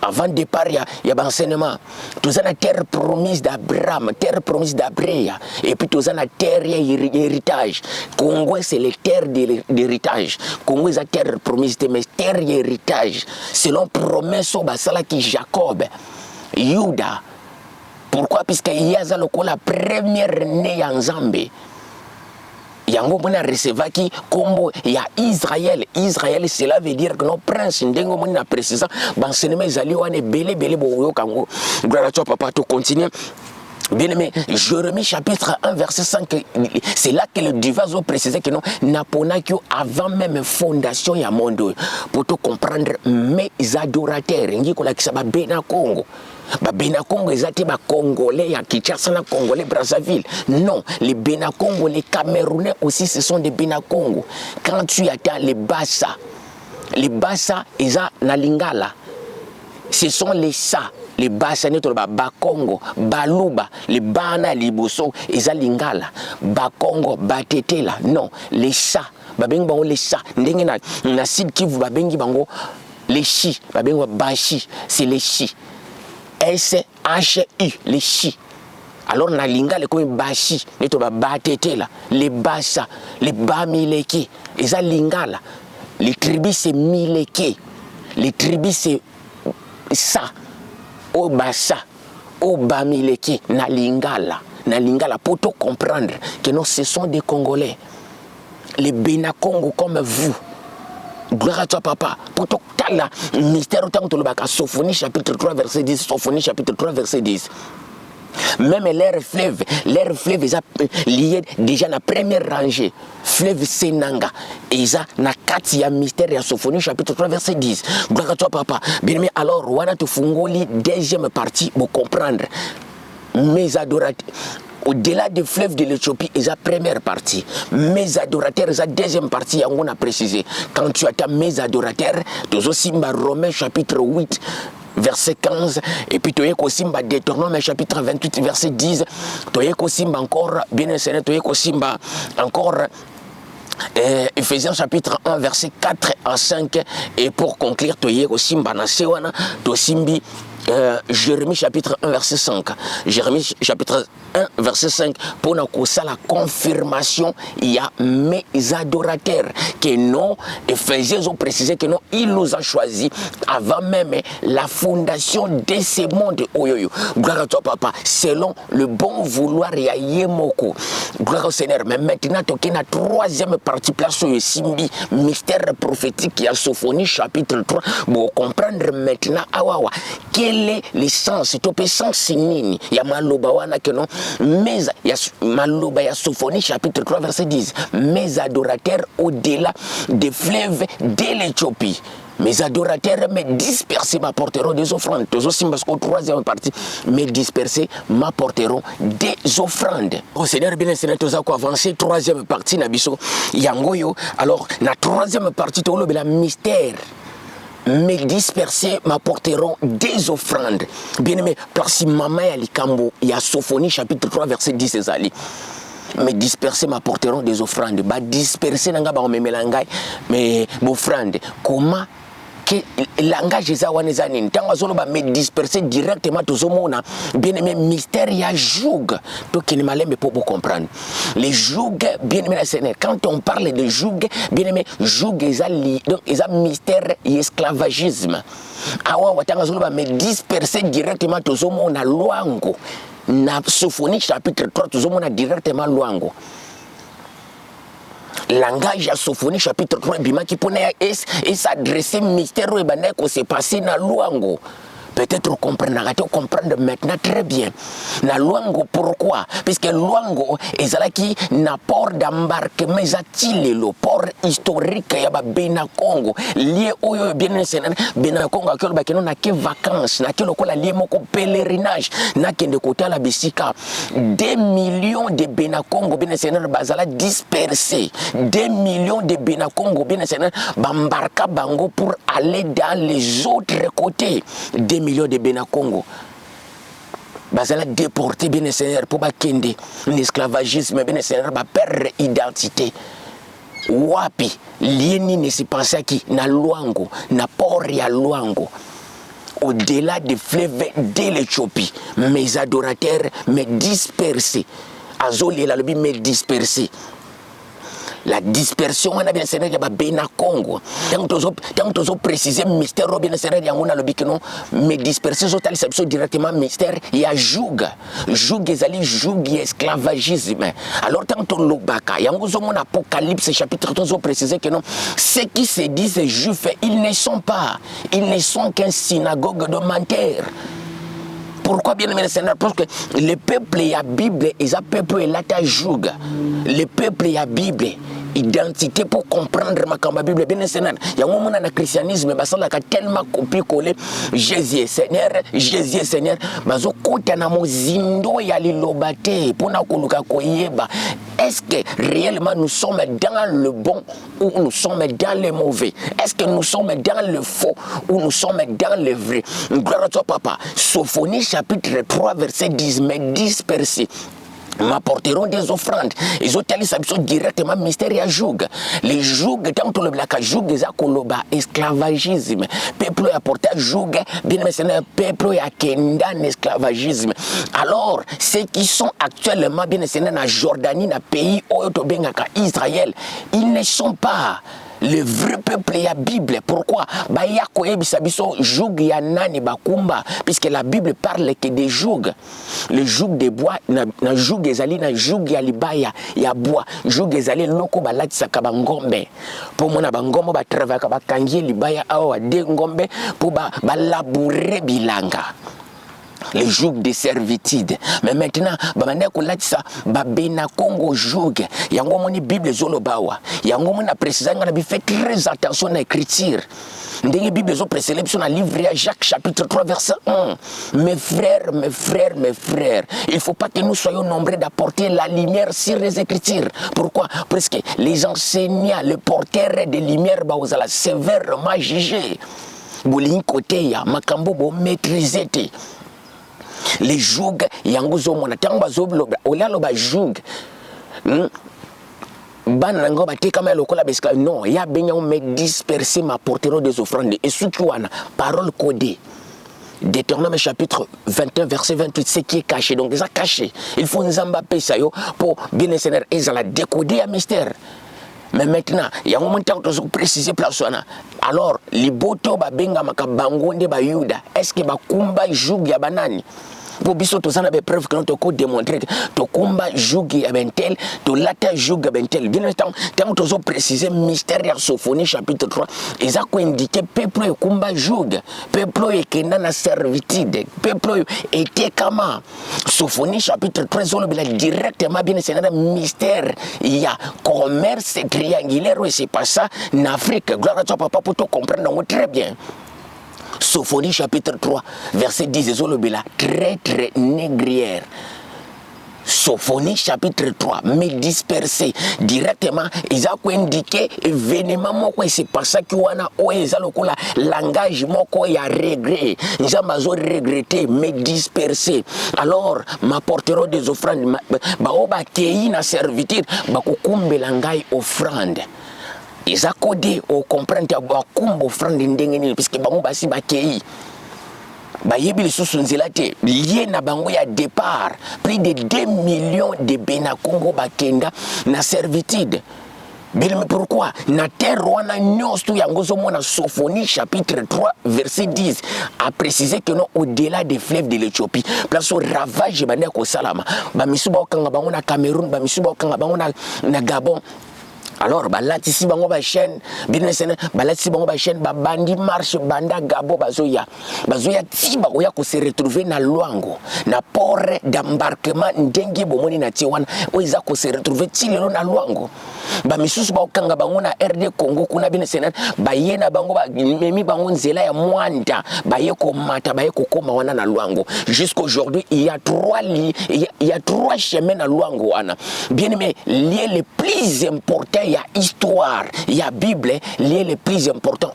avant départ, il y a enseignement. Tous la terre promise d'Abraham, terre promise d'Abrea. Et puis tous la terre héritage. Congo, c'est les terres d'héritage. Congo, c'est la terre promise, mais terre héritage. Selon promesse au basala qui Jacob, Yuda. Pourquoi? Puisqu'il y a la première née en Zambie. Yango mona receva qui combo ya Israël cela veut dire que nos princes ndengo mona précisant l'enseignement ezali wane belé bo yo kango grâce à papa to continuer Bien-aimé, Jérémie chapitre 1, verset 5, c'est là que le Divazo précisait que non, Naponakio avant même fondation ya monde, pour te comprendre mes adorateurs, ngi kola kisaba Bena Congo. Bena Congo ezati ba Congolais ya Kinshasa na Congolais Brazzaville. Non, les Bena Congo, les Camerounais aussi, ce sont des Bena Congo. Quand tu attends les Bassa eza na Lingala, ce sont les Sa. Les Bassane ba Congo, Baluba, les Bana Liboso, eza Lingala, ba Congo, Batetela. Non, les Sa, babengi bango les Sa. Ndenge na Sud Kivu babengi bango les Chi, babengi Bashi, c'est les Chi. S-H-I, les Chi. Alors na Lingala comme Bashi, neto ba Batetela, les Bassa, les Bamileke, eza Lingala. Les tribus c'est Mileke, les tribus c'est Sa. Au Bassa, au Bamileke, na Lingala, pour te comprendre que non, ce sont des Congolais. Les Bena Congo comme vous. Gloire à toi, papa. Pour te la mystère autant que le bac à Sophonie chapitre 3, verset 10. Sophonie chapitre 3, verset 10. Même l'air fleuve est lié déjà à la première rangée. Fleuve Senanga. Et ça, na katia mystère ya Sophonie chapitre 3 verset 10. Gloire à toi papa. Bien aimé, alors, wana te fungoli deuxième partie pour comprendre. Mes adorateurs. Au-delà du fleuve de l'Éthiopie, c'est la première partie. Mes adorateurs, c'est la deuxième partie, on a précisé. Quand tu attends mes adorateurs, tu as aussi Romains chapitre 8, verset 15, et puis tu as aussi Deutéronome chapitre 28, verset 10, tu as aussi encore, bien enseigné, tu as aussi encore Ephésiens chapitre 1, verset 4 à 5, et pour conclure, tu as aussi Banasewana, tu as aussi Jérémie chapitre 1 verset 5. Jérémie chapitre 1 verset 5. Pour nous la confirmation, il y a mes adorateurs que non, Ephésiens ont précisé que non, il nous a choisi avant même la fondation de ce monde. Gloire à toi papa, selon le bon vouloir ya Yemoko. Gloire au Seigneur. Mais maintenant, tu as la troisième partie place sur le Simbi, mystère prophétique, il y a Sophonie chapitre 3. Pour comprendre maintenant, quel est l'essence, tu peux sens nini, il y a maloba wana que non, mais il y a maloba, il y a Sophonie chapitre 3 verset 10, mes adorateurs au-delà des fleuves de l'Éthiopie. Mes adorateurs me dispersés m'apporteront des offrandes. Tous aussi parce qu'au troisième partie, me dispersés m'apporteront des offrandes. Au Seigneur bien Seigneur tous quoi avancer troisième partie nabiso yangoyo. Alors la troisième partie tout le mystère. Me dispersés m'apporteront des offrandes. Bien aimé, parce que maman ya likambo, il y a Sophonie chapitre 3 verset 10 ezali. Me disperser m'apporteront des offrandes. Ba disperser nanga ba memelangai mais offrande. Comment que langage eza wana eza nini ntango azoloba me disperser directement tozomona bien aimé mystère ya joug tokende malembe pour comprendre les joug bien aimé la Seigneur quand on parle de joug bien aimé joug eza donc eza mystère et esclavagisme awa watanga azoloba me disperser directement tozomona lwango na Sophonie chapitre 3 tozomona directement lwango. Langage à Sophonie chapitre 3 bima qui pone et s'adresser mystère et banay ko s'est passé na luango. Peut-être comprendre maintenant très bien. Na luango pourquoi? Puisque luango ezalaki na port d'embarquement ezatile le port historique ya ba Bena Congo lié oyo bien enseigné Bena Congo akelo ba keno na ke vacances na kelo ko la lié moko pèlerinage na kende kota la bisika 2 millions de Bena Congo bien enseigné bazala dispersés 2 millions de Bena Congo bien enseigné bambarka bango pour aller dans les autres côtés 2 millions de Bena Congo. Bazala déporté bien Seigneur pour bakende l'esclavagisme bien Seigneur ba perdre identité. Wapi lieni ne se pensa qui na Luango na port ya Luango. Au-delà des fleuves de l'Éthiopie, mes adorateurs me dispersés. Azoli la lobi me dispersés. La dispersion on a bien Seigneur ya Bena Congo. Tant que tu préciser mystère bien Seigneur ya ngona lobi que non me disperser zo tali sabso directement mystère ya joug ezali joug esclavagisme. Alors tant que lobaka ya ngozo mon Apocalypse chapitre 3 zo préciser que non ceux qui se disent juifs ils ne sont qu'un synagogue de menteurs. Pourquoi bien aimé Seigneur? Parce que le peuple et la Bible, et le peuple et la joug. Le peuple et la Bible, identité pour comprendre ma Bible. Bien Seigneur, il y a un moment dans le christianisme, ça a tellement copié-collé Jésus Seigneur, Jésus Seigneur. Bazo kota na mozindo ya lilobate pour na koluka koyeba. Est-ce que réellement nous sommes dans le bon ou nous sommes dans le mauvais? Est-ce que nous sommes dans le faux ou nous sommes dans le vrai? Gloire à toi, papa. Sophonie chapitre 3, verset 10, mais dispersés m'apporteront des offrandes. Ils ont tellement ça directement mystère à joug. Les jougs, tant que le black joug, ils ont esclavagisme. Peuple a porté à joug, bien aimé, peuple a kendan esclavagisme. Alors, ceux qui sont actuellement bien aimé dans Jordanie, dans le pays où Israël, ils ne sont pas le vrai peuple et la Bible. Pourquoi? Puisque la Bible parle que des jougs. Le joug de bois, na joug ezali na joug ya libaya ya bois. Joug ezali loko balatisa ka bangombe. Pour mona bangombe ba travailler ka bakangie libaya awa de ngombe pour ba labourer bilanga. Les jougs de servitude. Mais maintenant, babanda kolatisa babena Congo joug. Yango moni Bible zolobawa. Yango mona précisanga na bi fait très attention à l'écriture. Ndenge Bible zo précisé dans le livre à Jacques chapitre 3 verset 1. Mes frères, mes frères, mes frères, il ne faut pas que nous soyons nombreux d'apporter la lumière sur les Écritures. Pourquoi? Parce que les enseignants, les porteurs de lumière, bah, vous allez sévèrement juger. Boulin côté ya makambo bo maîtriser. Les jougs yangozo mona tamba zoblo olalo ba joug. Banango ba teka ma lokola beska non ya benya me disperser m'apporteront des offrandes et surtout wana parole codée. Deutéronome chapitre 21 verset 28, ce qui est caché, donc ça caché. Il faut nous embapper ça yo pour bien le Seigneur et ça la décoder à mystère. Mais maintenant, il y a un moment où tu préciser place. Alors, les boto ba benga makabangonde ba yuda, est-ce que ba kumba joug ya banani? Pour biso to sana be preuve que nous démontrer que to kumba joug ya bentel, to lata joug ya bentel. Bien tant to zo préciser mystère ya Sophonie chapitre 3, et ça ko indiquer peuple kumba joug, peuple ekenda na servitude, peuple était comment? Sophonie chapitre 3 zo le directement bien c'est un mystère, il y a commerce triangulaire et c'est pas ça en Afrique. Gloire à toi papa pour te comprendre très bien. Sophonie chapitre 3 verset 10 très très négrière. Sophonie chapitre 3 mais dispersé directement ils ont indiqué événement moko et c'est pas ça qui wana oeza lokola langage moko ya regret ils ont regretté mais dispersé. Alors m'apporteront des offrandes ba oba kei na servitude ba kokumbela ngai offrande. Ils ont codé au comprendre qu'il y a un offrande ndengeni parce que bango basi bakei ba yebi lisusu nzela te lié na bango ya départ plus de 2 millions de Benakongo bakenda na servitude. Mais pourquoi? Na terre wana nyonso yangozo mona Sophonie chapitre 3 verset 10 a précisé que non au-delà des fleuves de l'Éthiopie place au ravage bande ko salama ba misuba okanga bango na Cameroun ba misuba okanga bango na Gabon. Alors, balatisi bango ba chaîne, binessene, balatisi bango ba chaîne, ba bandi marche banda Gabo bazoya tiba oya ko se retrouver na Luango, na port d'embarquement ndenge bomoni na Tiwana, oiza ko se retrouver tilelo na Luango. Ba misusu ba okanga bango na RD Congo kuna binessene, ba yena bango ba memi bango nzela ya Mwanda, ba yeko mata, ba yeko koma wana na Luango. Jusqu'aujourd'hui, il y a 3 chemins na Luango wana. Bien aimé, lié le plus important il y a histoire, il y a Bible, lié le plus important,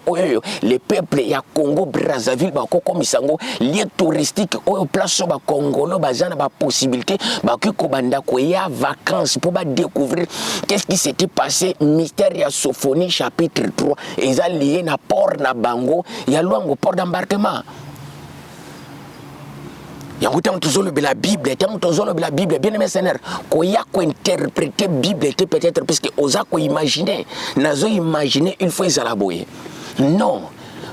les peuples, il y a Congo, Brazzaville, Bakoko, Misango, lié touristique, au place ba Congolo, bazana ba possibilité, ba kikobanda ko ya vacances pour ba découvrir qu'est-ce qui s'était passé, mystère ya Sophonie chapitre 3, et ça lié na port na Bango, il y a Luango port d'embarquement. Yango tant tozolo la Bible, bien aimé Seigneur, ko ya ko interpréter Bible peut-être parce que oza ko imaginer, nazo imaginer il faut ezalaboye. Non.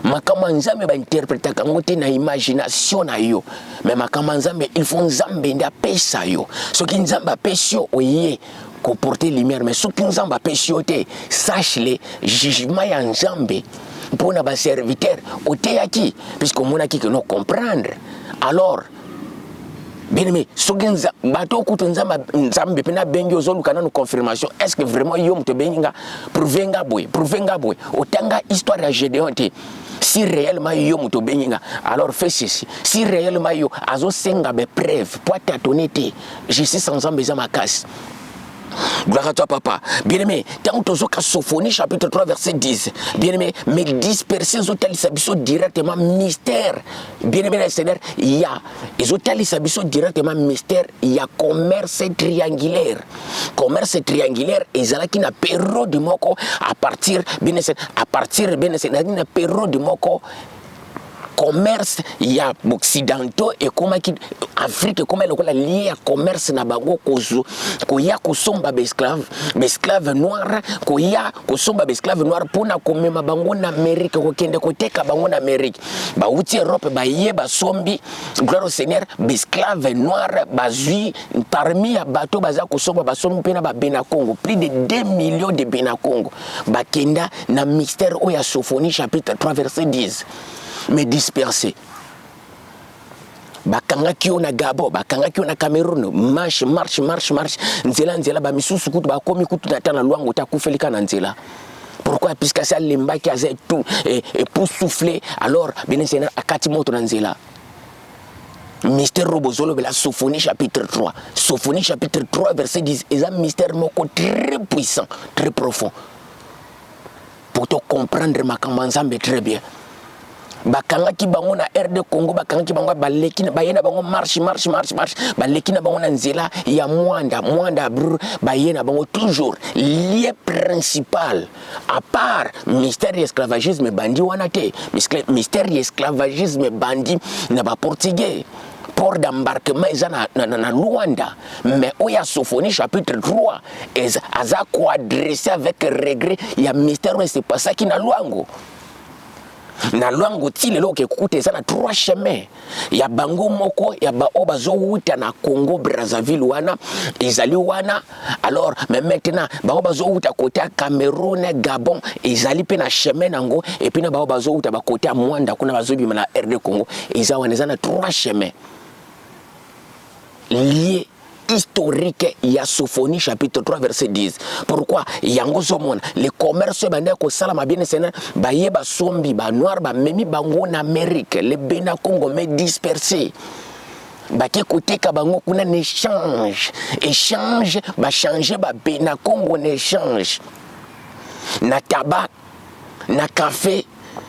Makama nzambe ba interpréter kango te na imagination na yo. Mais makama nzambe il faut nzambe nda pesa yo. Soki nzamba pesio oye ko porter lumière mais soki nzamba pesio te sache le jugement ya nzambe pour na ba serviteur ote yaki puisque mona ki que non comprendre. Alors Bien aimé, sogenza bato kutunza nzambe pena bengi ozolukana no confirmation. Est-ce que vraiment yo mte benga prouvenga boy otanga histoire ya Gédéon te. Si réellement yo mte benga, alors fais ceci. Si réellement yo azo senga be preuve pour t'atonner, je suis sans nzambe za makasi. Gloire à toi, papa. Bien-aimé, tant que Sophonie, chapitre 3, verset 10. Bien-aimé, mais disperser les hôtels s'habillent directement mystère. Bien-aimé, les Seigneur, il y a les hôtels s'habillent directement mystère. Il y a commerce triangulaire. Commerce triangulaire, ils ont qui n'a période de moko à partir, bien Seigneur, n'a période de moko. Commerce, il y a occidentaux et comme Afrique comme elle lié à commerce na bango kozo koya kosomba esclave noir koya kosomba esclave noir pona komema bango na Amérique kokende koteka bango na Amérique ba uti Europe ba ye ba sombi gloire au Seigneur esclave noir bazui parmi ya bato baza kosomba ba sombi pena ba bena Congo plus de 2 millions de bena Congo ba kenda na mystère oya Sophonie chapitre 3 verset 10. Mais dispersés. Bakanga kio na Gabon, bakanga kio na Cameroun, marche. Nzela ba misusu kutu ba komi kutu na tana luango ta kufelika na nzela. Pourquoi? Puisque ça lemba qui a tout et pour souffler alors bien Seigneur akati moto na nzela. Mystère robozolo de la Sophonie chapitre 3. Sophonie chapitre 3 verset 10. Et un mystère moko très puissant, très profond. Pour te comprendre ma kambanzambe très bien. Bakanga ki bango na RD Congo bakanga ki bango baleki na bayena bango marche baleki na bango na nzela ya mwanda brr bayena bango toujours lié principal à part mystère esclavagisme bandi wana te mystère esclavagisme bandi na ba portugais port d'embarquement na Luanda mais oya Sophonie chapitre 3 aza ko adressé avec regret ya mystère c'est pas ça qui na luango na luango tile lo ke kute sana 3 chemins ya bango moko ya ba obazo wuta na Congo Brazzaville wana ezali wana alors mais maintenant ba obazo wuta côté Cameroun Gabon ezali pe na chemin nango et puis na ba obazo wuta ba côté Mwanda kuna bazobi na RD Congo ezali na 3 chemins liés historique ya Sophonie chapitre 3 verset 10. Pourquoi? Yango somona le commerce bande ko salama bien Seigneur ba yeba sombi ba noir ba memi bango na Amérique le bena Congo mais dispersé. Ba ke koteka bango kuna échange ba changer ba bena Congo en échange. Na tabac, na café,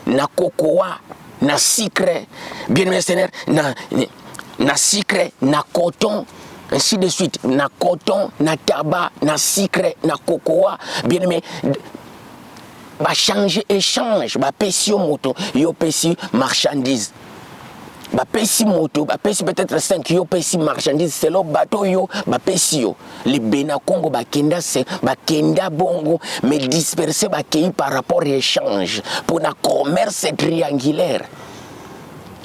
na cocoa, na sucre. Bien Seigneur na sucre, na coton. Ainsi de suite, na coton, na tabac, na sucre, na cocoa, bien aimé, ba changer échange, ba pesi moto, yo pesi marchandise. Ba pesi moto, ba pesi peut-être 5 yo pesi marchandise, c'est le bateau yo, ba pesi yo. Les bena Congo ba kenda bongo, mais dispersé ba kei par rapport à échange pour na commerce triangulaire.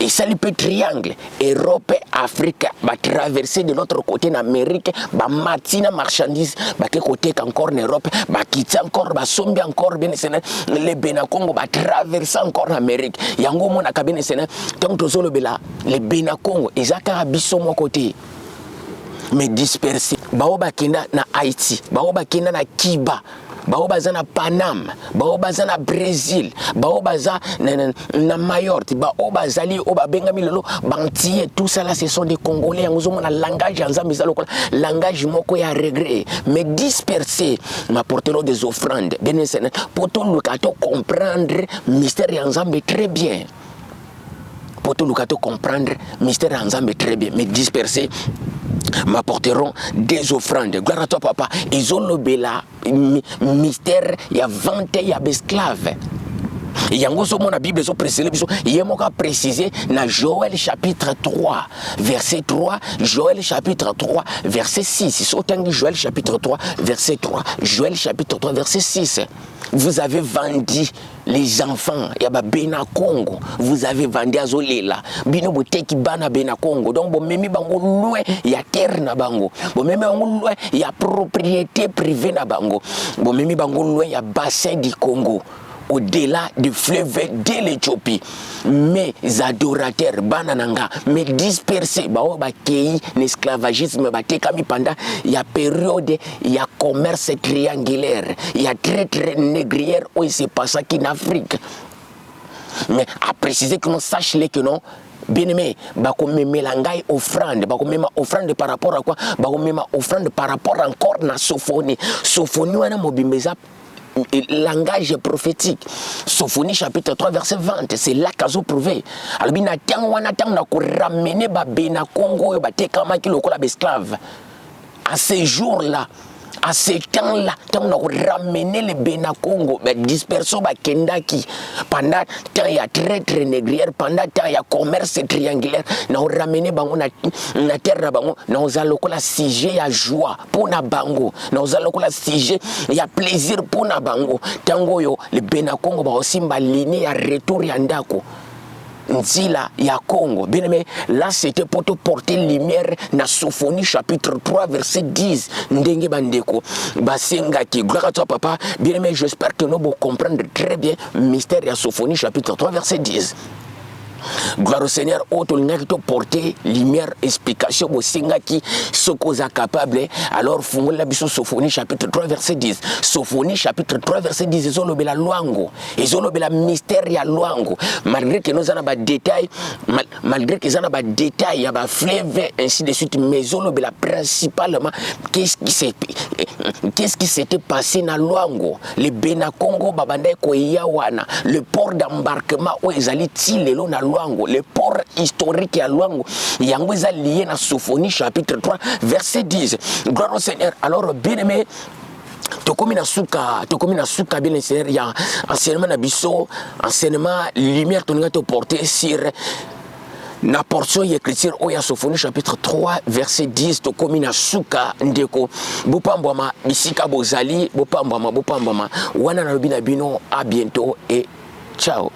Et ça le triangle Europe Afrique va traverser de l'autre côté en Amérique va matina marchandise va que côté encore en Europe va quitter encore va sombi encore bien les Benacongo va traverser encore en Amérique yango mona ka bien sena tant que zolo bela les Benacongo ezaka biso mo côté mais dispersé ba kenda na Haïti ba kenda na Kiba baobaza na Panama baobaza na Brésil baobaza na Mayotte baobazali obabengami lelo bantier tout ça là ce sont des Congolais yango mona langage ya nzambe za lokola langage moko ya regret mais dispersé m'apporteront des offrandes bien pour tout le cas comprendre mystère ya nzambe très bien pour tout le cas comprendre mystère ya nzambe très bien mais dispersé m'apporteront des offrandes. Gloire à toi, papa. Ils ont le bela mystère, il y a 20 il y a esclaves. Yango so mona Bible so précisé biso yemoka précisé na Joël chapitre 3 verset 3 Joël chapitre 3 verset 6 so tangi Joël chapitre 3 verset 3 Joël chapitre 3 verset 6 vous avez vendu les enfants ya ba bena Congo vous avez vendu azolela bino boteki bana bena Congo donc bo memi bango loin ya terre na bango bo memi bango loin ya propriété privée na bango bo memi bango loin ya bassin du Congo au-delà du fleuve de l'Éthiopie. Mes adorateurs, banananga, mes dispersés, qui l'esclavagisme, pendant il y a période, il y a commerce triangulaire, il y a traite négrière où il se passe en Afrique. Mais à préciser que nous sachions que non, bien aimé, mélangai offrande, offrande par rapport à quoi? Offrande par rapport encore à Sophonie. Sophonie, on a mobimeza langage prophétique. Sophonie chapitre 3 verset 20, c'est là qu'a prouvé. Alors bien attend on attend na ko ramener ba bena Congo ba te kama ki lokola esclave. À ces jours-là, à ces temps-là, on a ramené les Bénin Congo, dispersion Kendaki. Pendant temps il y a traite négrière, pendant temps il y a commerce triangulaire, on a ramené bango na terre bango, on a lokola sujet à joie pour na bango, on a lokola sujet il y a plaisir pour na bango. Tango yo le Bénin Congo ba aussi liné à retour yandako. Nzila ya Congo. Bien aimé, là c'était pour te porter lumière na Sophonie chapitre 3 verset 10. Ndenge bandeko. Basenga ki gloire à toi papa. Bien aimé, j'espère que nous allons comprendre très bien mystère ya Sophonie chapitre 3 verset 10. Gloire au Seigneur, autre qui te porter lumière, explication au Seigneur qui ce qu'on est capable. Alors, Fungola Biso Sophonie chapitre 3 verset 10. Sophonie chapitre 3 verset 10. Ils ont le bel luango. Ils ont le bel mystère ya luango. Malgré que nous avons des détails, malgré qu'ils ont des détails, il y a des fleuves, ainsi de suite. Mais ils ont le bel principalement, qu'est-ce qui s'était passé dans luango? Le Bénin Congo, Babandai Koyawana, le port d'embarquement où ils allaient tirer l'eau dans le port historique à Luango, il y a lié à Sophonie chapitre 3 verset 10. Gloire au Seigneur. Alors bien aimé, tokomina suka bien Seigneur, il y a enseignement na biso, enseignement lumière ton te porter sur na portion écriture oya Sophonie chapitre 3 verset 10 tokomina suka ndeko bopambwama bisika bozali bopambwama wana na lobina bino à bientôt et ciao.